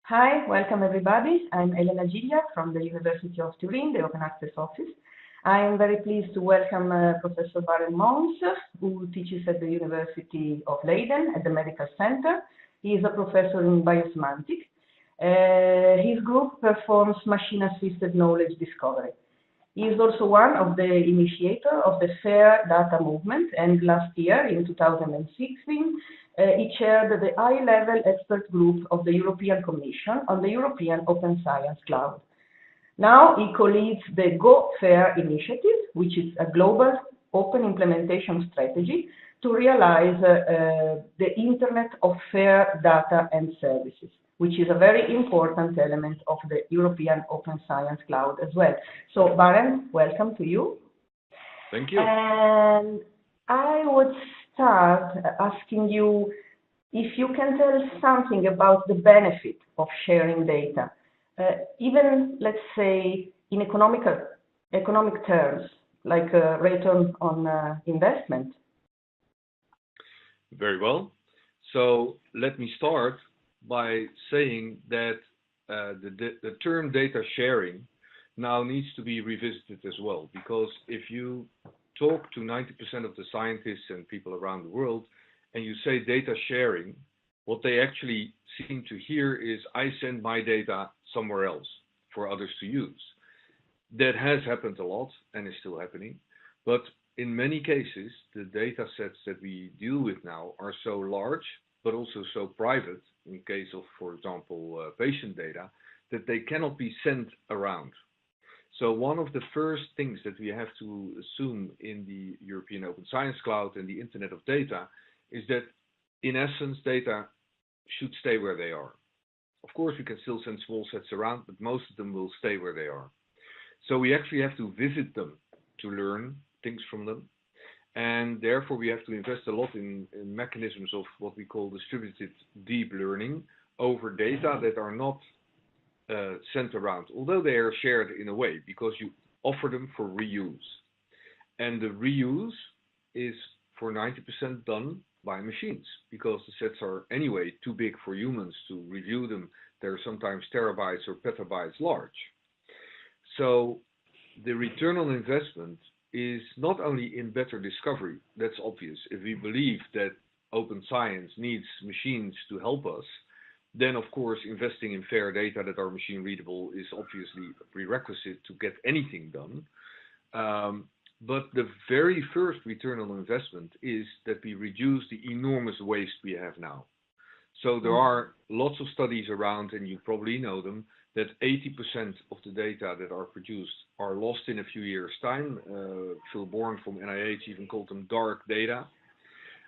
Hi, welcome everybody. I'm Elena Giglia from the University of Turin, the Open Access Office. I am very pleased to welcome Professor Barend Mons, who teaches at the University of Leiden at the Medical Center. He is a professor in biosemantics. His group performs machine-assisted knowledge discovery. He is also one of the initiators of the FAIR data movement, and last year, in 2016, he chaired the high-level expert group of the European Commission on the European Open Science Cloud. Now he co-leads the Go FAIR initiative, which is a global open implementation strategy to realize the Internet of Fair Data and Services, which is a very important element of the European Open Science Cloud as well. So, Barend, welcome to you. Thank you. And I would start asking you if you can tell something about the benefit of sharing data, even, let's say, in economic terms, like return on investment. Very well. So let me start by saying that the term data sharing now needs to be revisited as well, because if you talk to 90% of the scientists and people around the world and you say data sharing, what they actually seem to hear is I send my data somewhere else for others to use. That has happened a lot and is still happening, but in many cases the data sets that we deal with now are so large but also so private, in case of, for example, patient data, that they cannot be sent around. So one of the first things that we have to assume in the European Open Science Cloud and the Internet of Data is that, in essence, data should stay where they are. Of course, we can still send small sets around, but most of them will stay where they are. So we actually have to visit them to learn things from them. And therefore, we have to invest a lot in mechanisms of what we call distributed deep learning over data that are not sent around, although they are shared in a way, because you offer them for reuse. And the reuse is for 90% done by machines, because the sets are anyway too big for humans to review them. They're sometimes terabytes or petabytes large. So the return on investment is not only in better discovery. That's obvious. If we believe that open science needs machines to help us, then of course investing in fair data that are machine readable is obviously a prerequisite to get anything done. But the very first return on investment is that we reduce the enormous waste we have now. So there are lots of studies around, and you probably know them, that 80% of the data that are produced are lost in a few years' time. Phil Bourne from NIH even called them dark data.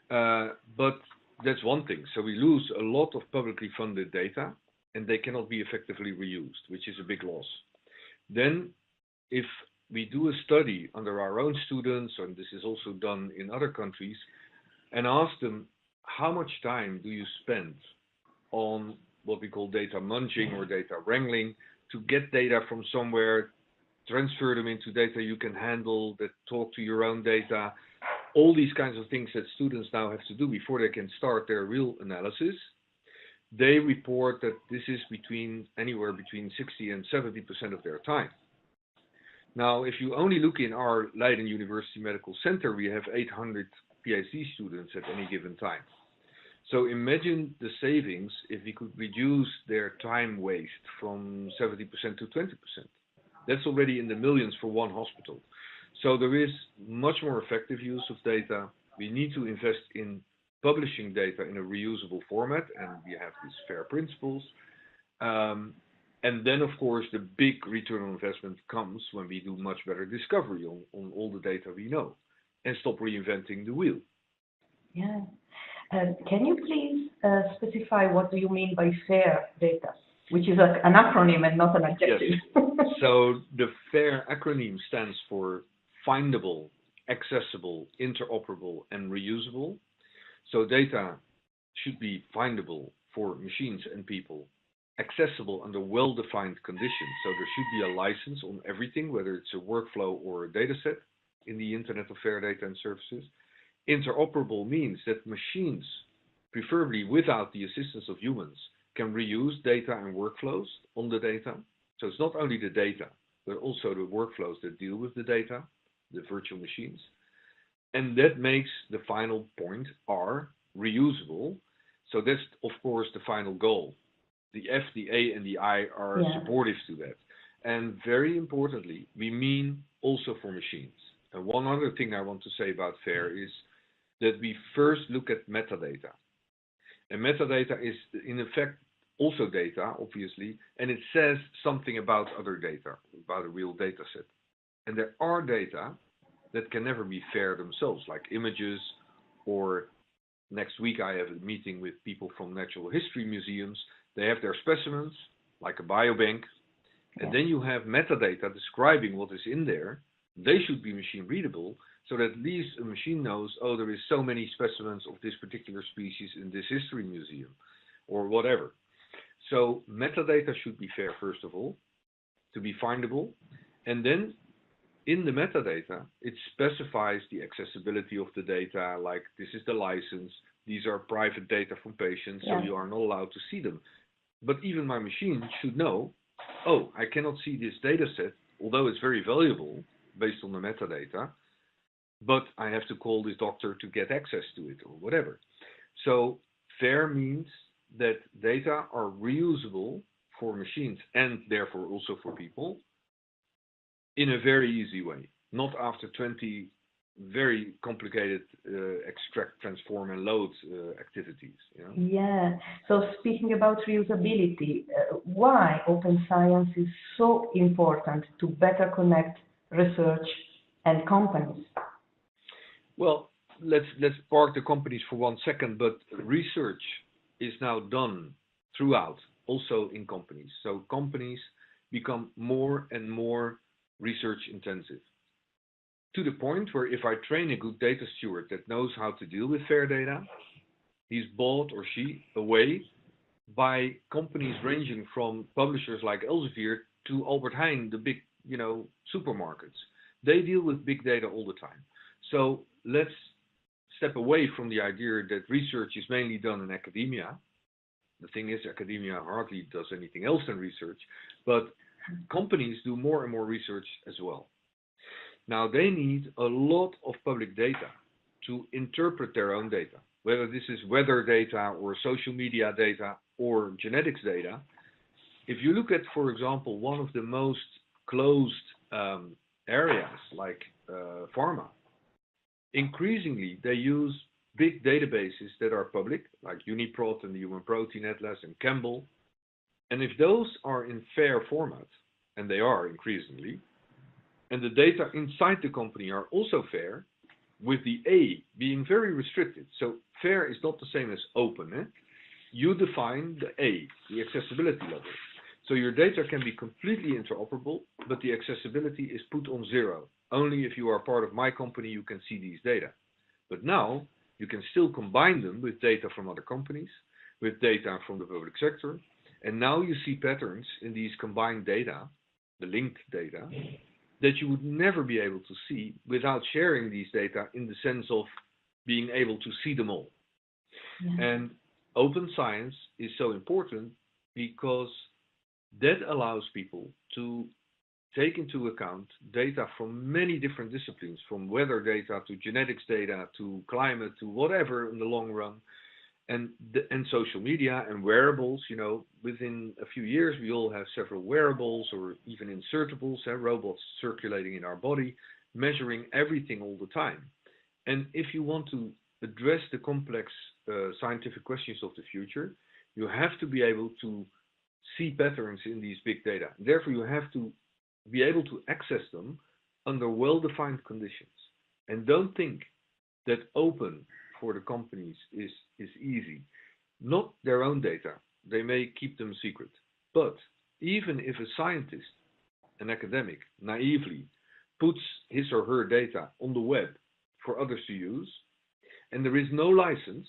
But that's one thing. So we lose a lot of publicly funded data, and they cannot be effectively reused, which is a big loss. Then, if we do a study under our own students, and this is also done in other countries, and ask them, how much time do you spend on what we call data munging or data wrangling to get data from somewhere, transfer them into data you can handle, that talk to your own data, all these kinds of things that students now have to do before they can start their real analysis. They report that this is anywhere between 60 and 70% of their time. Now, if you only look in our Leiden University Medical Center, we have 800 PhD students at any given time. So imagine the savings if we could reduce their time waste from 70% to 20%. That's already in the millions for one hospital. So there is much more effective use of data. We need to invest in publishing data in a reusable format, and we have these FAIR principles. And then, of course, the big return on investment comes when we do much better discovery on all the data we know and stop reinventing the wheel. Yeah. Can you please specify what do you mean by FAIR data, which is an acronym and not an adjective? Yes. So the FAIR acronym stands for findable, accessible, interoperable, and reusable. So data should be findable for machines and people, accessible under well-defined conditions. So there should be a license on everything, whether it's a workflow or a data set in the Internet of Fair Data and Services. Interoperable means that machines, preferably without the assistance of humans, can reuse data and workflows on the data. So it's not only the data, but also the workflows that deal with the data, the virtual machines. And that makes the final point, R, reusable. So that's, of course, the final goal. The F, the A, and the I are supportive to that. And very importantly, we mean also for machines. And one other thing I want to say about FAIR is that we first look at metadata. And metadata is, in effect, also data, obviously, and it says something about other data, about a real data set. And there are data that can never be FAIR themselves, like images, or next week I have a meeting with people from natural history museums. They have their specimens, like a biobank, and then you have metadata describing what is in there. They should be machine readable, so that at least a machine knows, oh, there is so many specimens of this particular species in this history museum, or whatever. So metadata should be FAIR, first of all, to be findable. And then in the metadata, it specifies the accessibility of the data, like this is the license, these are private data from patients, so you are not allowed to see them. But even my machine should know, oh, I cannot see this data set, although it's very valuable based on the metadata, but I have to call this doctor to get access to it or whatever. So FAIR means that data are reusable for machines and therefore also for people in a very easy way, not after 20 very complicated extract, transform, and load activities. You know? Yeah. So speaking about reusability, why open science is so important to better connect research and companies? Well, let's park the companies for 1 second, but research is now done throughout, also in companies. So companies become more and more research intensive, to the point where if I train a good data steward that knows how to deal with FAIR data, he's bought or she away by companies ranging from publishers like Elsevier to Albert Heijn, the big, supermarkets. They deal with big data all the time. So let's step away from the idea that research is mainly done in academia. The thing is, academia hardly does anything else than research, but companies do more and more research as well. Now they need a lot of public data to interpret their own data, whether this is weather data or social media data or genetics data. If you look at, for example, one of the most closed areas like pharma, increasingly they use big databases that are public, like UniProt and the Human Protein Atlas and Campbell. And if those are in FAIR format, and they are increasingly, and the data inside the company are also FAIR, with the A being very restricted. So FAIR is not the same as open. You define the A, the accessibility level. So your data can be completely interoperable, but the accessibility is put on 0. Only if you are part of my company, you can see these data. But now you can still combine them with data from other companies, with data from the public sector. And now you see patterns in these combined data, the linked data, that you would never be able to see without sharing these data in the sense of being able to see them all. Yeah. And open science is so important because that allows people to take into account data from many different disciplines, from weather data to genetics data to climate to whatever in the long run, and social media and wearables. Within a few years we all have several wearables or even insertables, robots circulating in our body, measuring everything all the time. And if you want to address the complex scientific questions of the future, you have to be able to see patterns in these big data. Therefore, you have to be able to access them under well-defined conditions. And don't think that open for the companies is easy. Not their own data. They may keep them secret. But even if a scientist, an academic, naively puts his or her data on the web for others to use, and there is no license,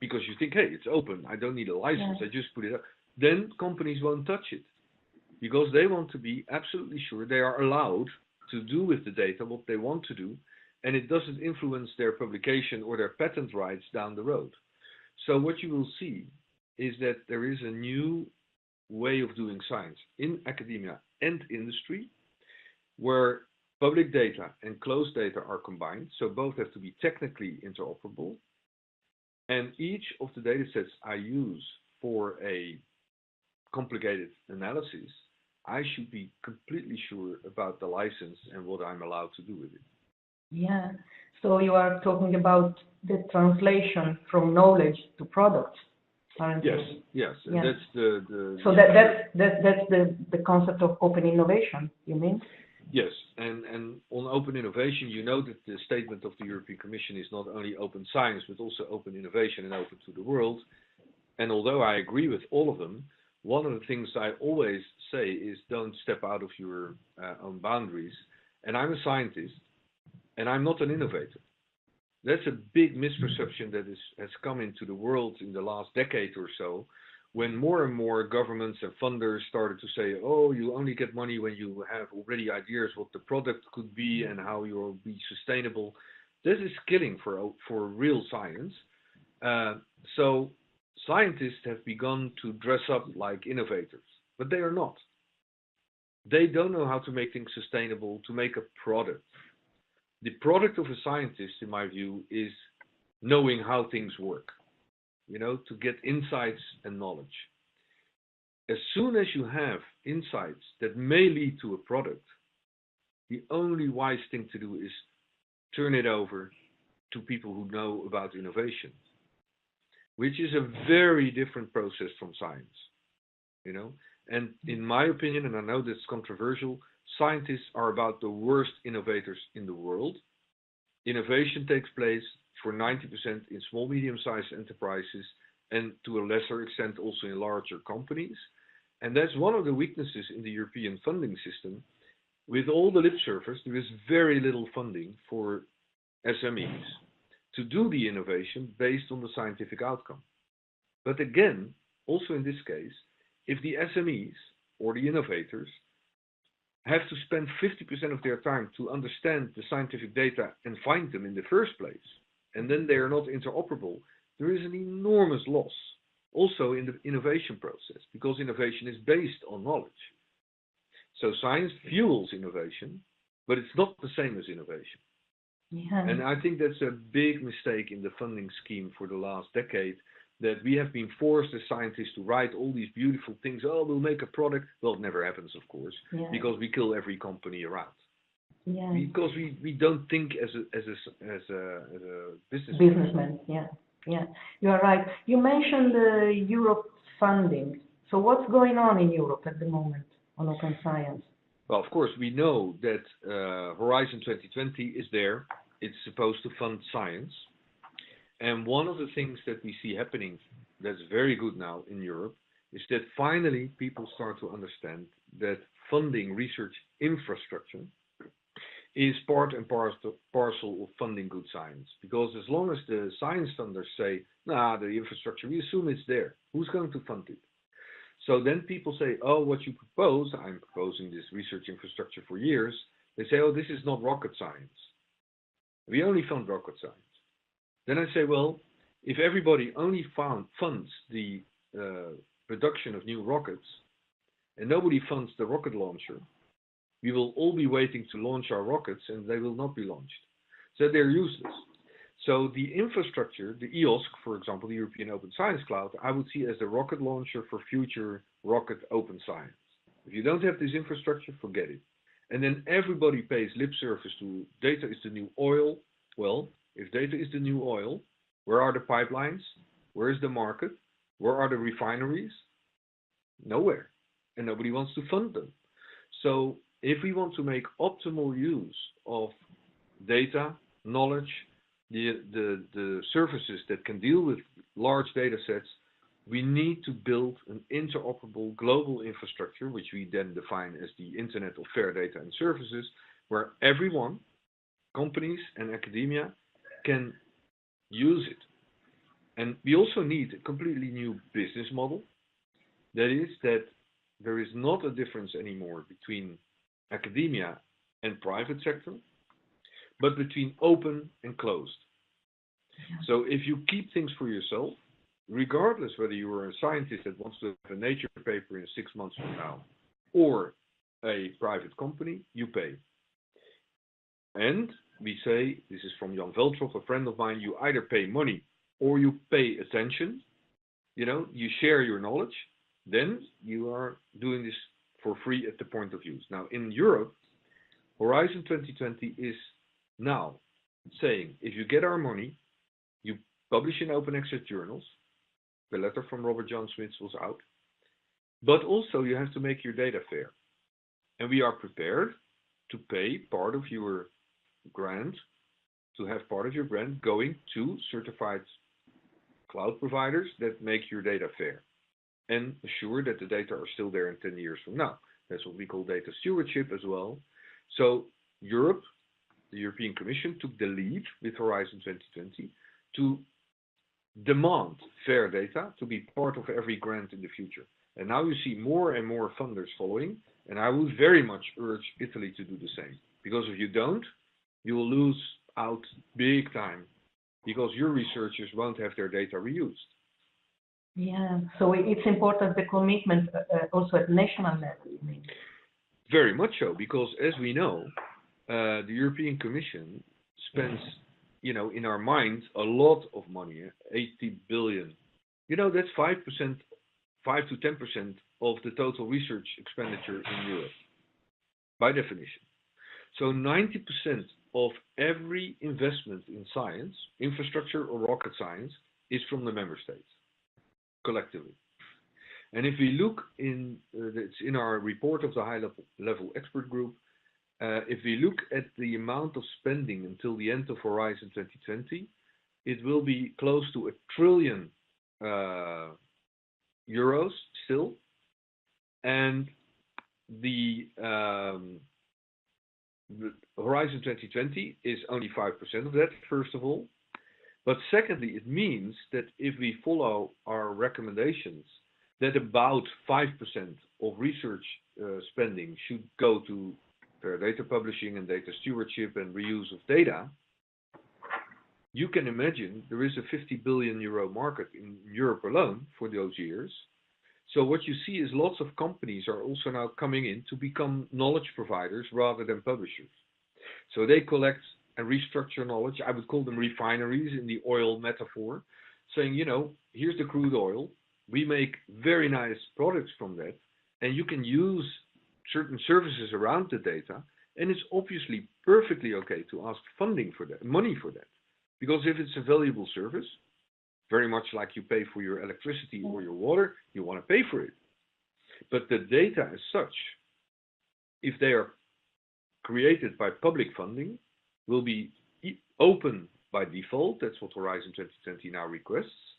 because you think, hey, it's open, I don't need a license, I just put it up, then companies won't touch it. Because they want to be absolutely sure they are allowed to do with the data what they want to do, and it doesn't influence their publication or their patent rights down the road. So what you will see is that there is a new way of doing science in academia and industry where public data and closed data are combined, so both have to be technically interoperable. And each of the data sets I use for a complicated analysis, I should be completely sure about the license and what I'm allowed to do with it. Yeah. So you are talking about the translation from knowledge to products, aren't Yes, you? yes. Yeah. And that's the So that's the concept of open innovation, you mean? Yes, and on open innovation, you know that the statement of the European Commission is not only open science, but also open innovation and open to the world. And although I agree with all of them, one of the things I always say is don't step out of your own boundaries. And I'm a scientist, and I'm not an innovator. That's a big misperception that has come into the world in the last decade or so, when more and more governments and funders started to say, oh, you only get money when you have already ideas what the product could be and how you'll be sustainable. This is killing for real science. So scientists have begun to dress up like innovators, but they are not. They don't know how to make things sustainable, to make a product. The product of a scientist, in my view, is knowing how things work. To get insights and knowledge. As soon as you have insights that may lead to a product, the only wise thing to do is turn it over to people who know about innovation, which is a very different process from science. And in my opinion, and I know that's controversial, scientists are about the worst innovators in the world. Innovation takes place for 90% in small, medium-sized enterprises and to a lesser extent also in larger companies. And that's one of the weaknesses in the European funding system. With all the lip service, there is very little funding for SMEs to do the innovation based on the scientific outcome. But again, also in this case, if the SMEs or the innovators have to spend 50% of their time to understand the scientific data and find them in the first place, and then they are not interoperable, there is an enormous loss also in the innovation process, because innovation is based on knowledge. So science fuels innovation, but it's not the same as innovation. Yeah. And I think that's a big mistake in the funding scheme for the last decade, that we have been forced as scientists to write all these beautiful things. Oh, we'll make a product. Well, it never happens, of course, because we kill every company around. Yeah. Because we don't think as a businessman. Yeah. You are right. You mentioned Europe funding. So what's going on in Europe at the moment on open science? Well, of course, we know that Horizon 2020 is there. It's supposed to fund science. And one of the things that we see happening that's very good now in Europe is that finally people start to understand that funding research infrastructure is part and parcel of funding good science. Because as long as the science funders say, nah, the infrastructure, we assume it's there. Who's going to fund it? So then people say, oh, what you propose, I'm proposing this research infrastructure for years. They say, oh, this is not rocket science. We only fund rocket science. Then I say, well, if everybody only funds the production of new rockets and nobody funds the rocket launcher, we will all be waiting to launch our rockets and they will not be launched. So they're useless. So the infrastructure, the EOSC, for example, the European Open Science Cloud, I would see as the rocket launcher for future rocket open science. If you don't have this infrastructure, forget it. And then everybody pays lip service to data is the new oil. Well, if data is the new oil, where are the pipelines? Where is the market? Where are the refineries? Nowhere. And nobody wants to fund them. So if we want to make optimal use of data, knowledge, the services that can deal with large data sets, we need to build an interoperable global infrastructure, which we then define as the Internet of Fair Data and Services, where everyone, companies and academia, can use it. And we also need a completely new business model. That is that there is not a difference anymore between academia and private sector, but between open and closed. Yeah. So if you keep things for yourself, regardless whether you are a scientist that wants to have a Nature paper in 6 months from now, or a private company, you pay. And we say, this is from Jan Veltroff, a friend of mine, you either pay money or you pay attention, you share your knowledge, then you are doing this for free at the point of use. Now, in Europe, Horizon 2020 is now saying, if you get our money, you publish in open access journals. The letter from Robert John Smith was out. But also you have to make your data fair. And we are prepared to pay part of your grant, to have part of your grant going to certified cloud providers that make your data fair and assure that the data are still there in 10 years from now. That's what we call data stewardship as well. So Europe, the European Commission, took the lead with Horizon 2020 to demand fair data to be part of every grant in the future. And now you see more and more funders following, and I would very much urge Italy to do the same. Because if you don't, you will lose out big time, because your researchers won't have their data reused. Yeah, so it's important, the commitment also at national level, you mean? Very much so, because as we know, the European Commission spends, in our minds, a lot of money, 80 billion. That's 5%, 5 to 10% of the total research expenditure in Europe, by definition. So 90% of every investment in science, infrastructure or rocket science, is from the member states, collectively. And if we look it's in our report of the high-level expert group, if we look at the amount of spending until the end of Horizon 2020, it will be close to €1 trillion still. And the Horizon 2020 is only 5% of that, first of all. But secondly, it means that if we follow our recommendations, that about 5% of research spending should go to fair data publishing and data stewardship and reuse of data, you can imagine there is a €50 billion market in Europe alone for those years. So what you see is lots of companies are also now coming in to become knowledge providers rather than publishers. So they collect and restructure knowledge. I would call them refineries in the oil metaphor, saying, here's the crude oil. We make very nice products from that, and you can use certain services around the data, and it's obviously perfectly okay to ask funding for that, money for that. Because if it's a valuable service, very much like you pay for your electricity or your water, you want to pay for it. But the data as such, if they are created by public funding, will be open by default. That's what Horizon 2020 now requests.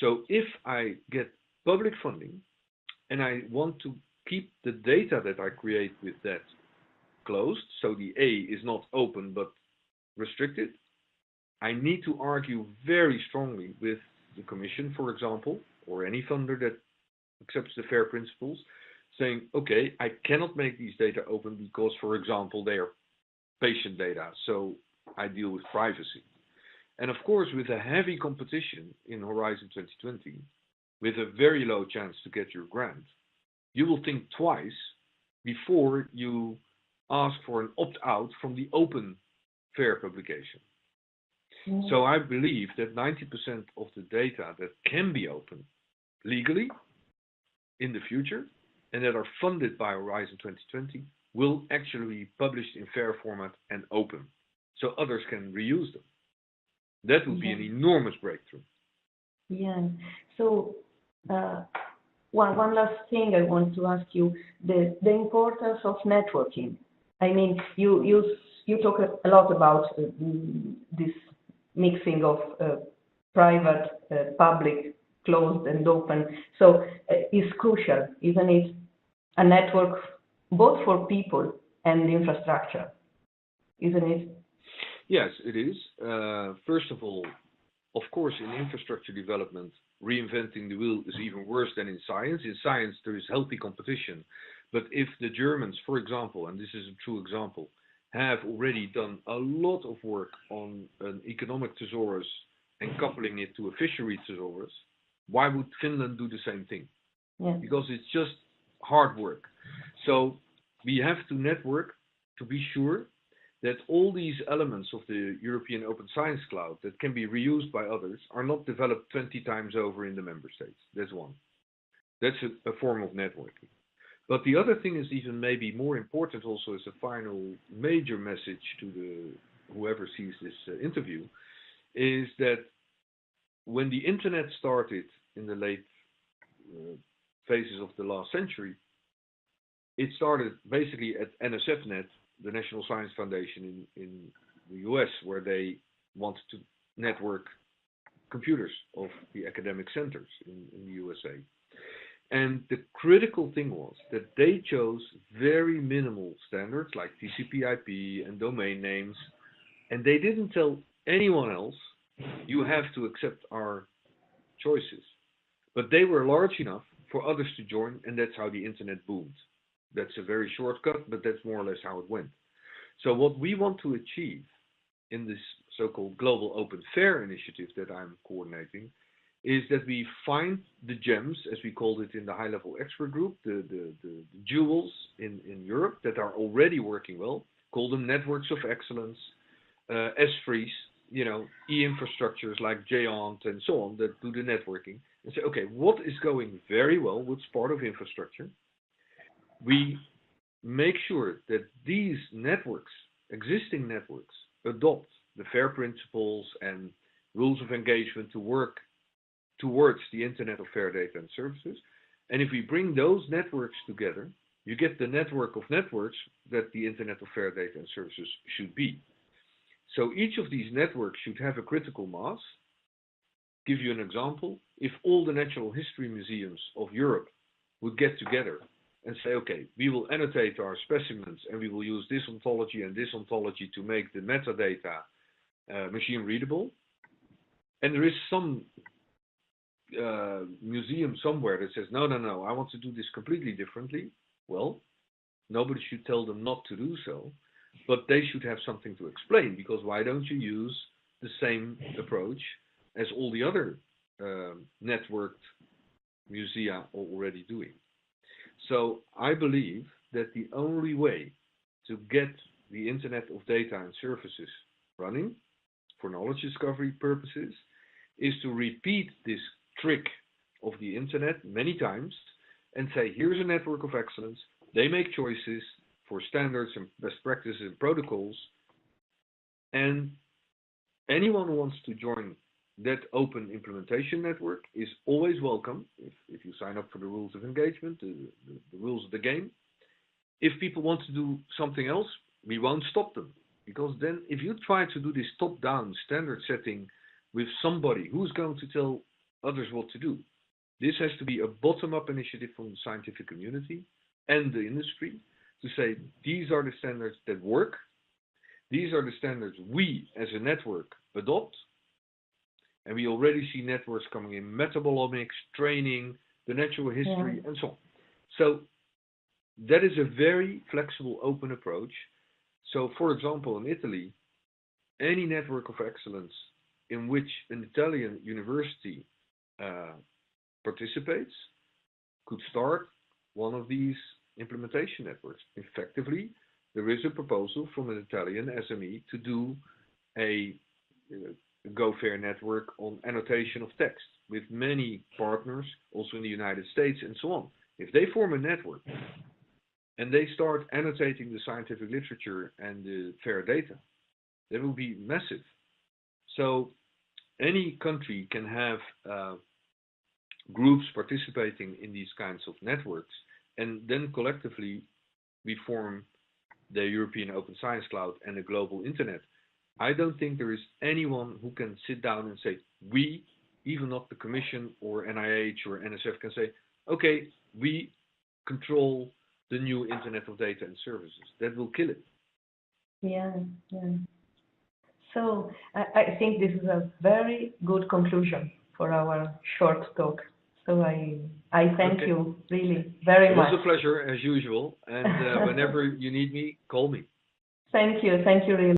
So if I get public funding and I want to keep the data that I create with that closed, so the A is not open but restricted, I need to argue very strongly with the Commission, for example, or any funder that accepts the FAIR principles, saying, okay, I cannot make these data open because, for example, they are patient data, so I deal with privacy. And of course, with a heavy competition in Horizon 2020, with a very low chance to get your grant, you will think twice before you ask for an opt-out from the open FAIR publication. Mm-hmm. So I believe that 90% of the data that can be open legally in the future and that are funded by Horizon 2020 will actually be published in FAIR format and open, so others can reuse them. That would be an enormous breakthrough. Yeah. So one last thing I want to ask you, the importance of networking. I mean, you talk a lot about this mixing of private, public, closed and open. So it's crucial, isn't it? A network both for people and infrastructure, isn't it? Yes, it is. First of all, of course, in infrastructure development, reinventing the wheel is even worse than in science. In science, there is healthy competition. But if the Germans, for example, and this is a true example, have already done a lot of work on an economic thesaurus and coupling it to a fishery thesaurus, Why would Finland do the same thing? Yeah. Because it's just hard work. So we have to network to be sure that all these elements of the European Open Science Cloud that can be reused by others are not developed 20 times over in the member states. That's one. That's a form of networking. But the other thing is even maybe more important also as a final major message to whoever sees this interview, is that when the internet started in the late phases of the last century, it started basically at NSFNet, the National Science Foundation in the US, where they wanted to network computers of the academic centers in the USA. And the critical thing was that they chose very minimal standards like TCP/IP and domain names, and they didn't tell anyone else, you have to accept our choices. But they were large enough for others to join, and that's how the internet boomed. That's a very shortcut, but that's more or less how it went. So what we want to achieve in this so-called Global Open Fair initiative that I'm coordinating is that we find the gems, as we called it in the high-level expert group, the jewels in Europe that are already working well, call them networks of excellence, S3s, e-infrastructures like Geant and so on that do the networking, and say, okay, what is going very well, what's part of infrastructure? We make sure that these networks, existing networks, adopt the FAIR principles and rules of engagement to work towards the Internet of Fair Data and Services. And if we bring those networks together, you get the network of networks that the Internet of Fair Data and Services should be. So each of these networks should have a critical mass. Give you an example. If all the natural history museums of Europe would get together and say, okay, we will annotate our specimens and we will use this ontology and this ontology to make the metadata machine readable. And there is some museum somewhere that says, no, I want to do this completely differently. Well, nobody should tell them not to do so, but they should have something to explain, because why don't you use the same approach as all the other networked musea are already doing? So I believe that the only way to get the Internet of Data and Services running for knowledge discovery purposes is to repeat this trick of the Internet many times and say, here's a network of excellence. They make choices for standards and best practices and protocols. And anyone who wants to join that open implementation network is always welcome if you sign up for the rules of engagement, the rules of the game. If people want to do something else, we won't stop them. Because then if you try to do this top-down standard setting with somebody who's going to tell others what to do, this has to be a bottom-up initiative from the scientific community and the industry to say, these are the standards that work. These are the standards we as a network adopt. And we already see networks coming in metabolomics, training, the natural history, and so on. So that is a very flexible, open approach. So, for example, in Italy, any network of excellence in which an Italian university participates could start one of these implementation networks. Effectively, there is a proposal from an Italian SME to do a GoFair network on annotation of text with many partners, also in the United States and so on. If they form a network and they start annotating the scientific literature and the FAIR data, that will be massive. So any country can have groups participating in these kinds of networks, and then collectively we form the European Open Science Cloud and the global internet. I don't think there is anyone who can sit down and say, we, even not the Commission or NIH or NSF, can say, okay, we control the new Internet of Data and Services. That will kill it. Yeah. So I think this is a very good conclusion for our short talk. So I thank you really very much. It was a pleasure as usual. And whenever you need me, call me. Thank you really.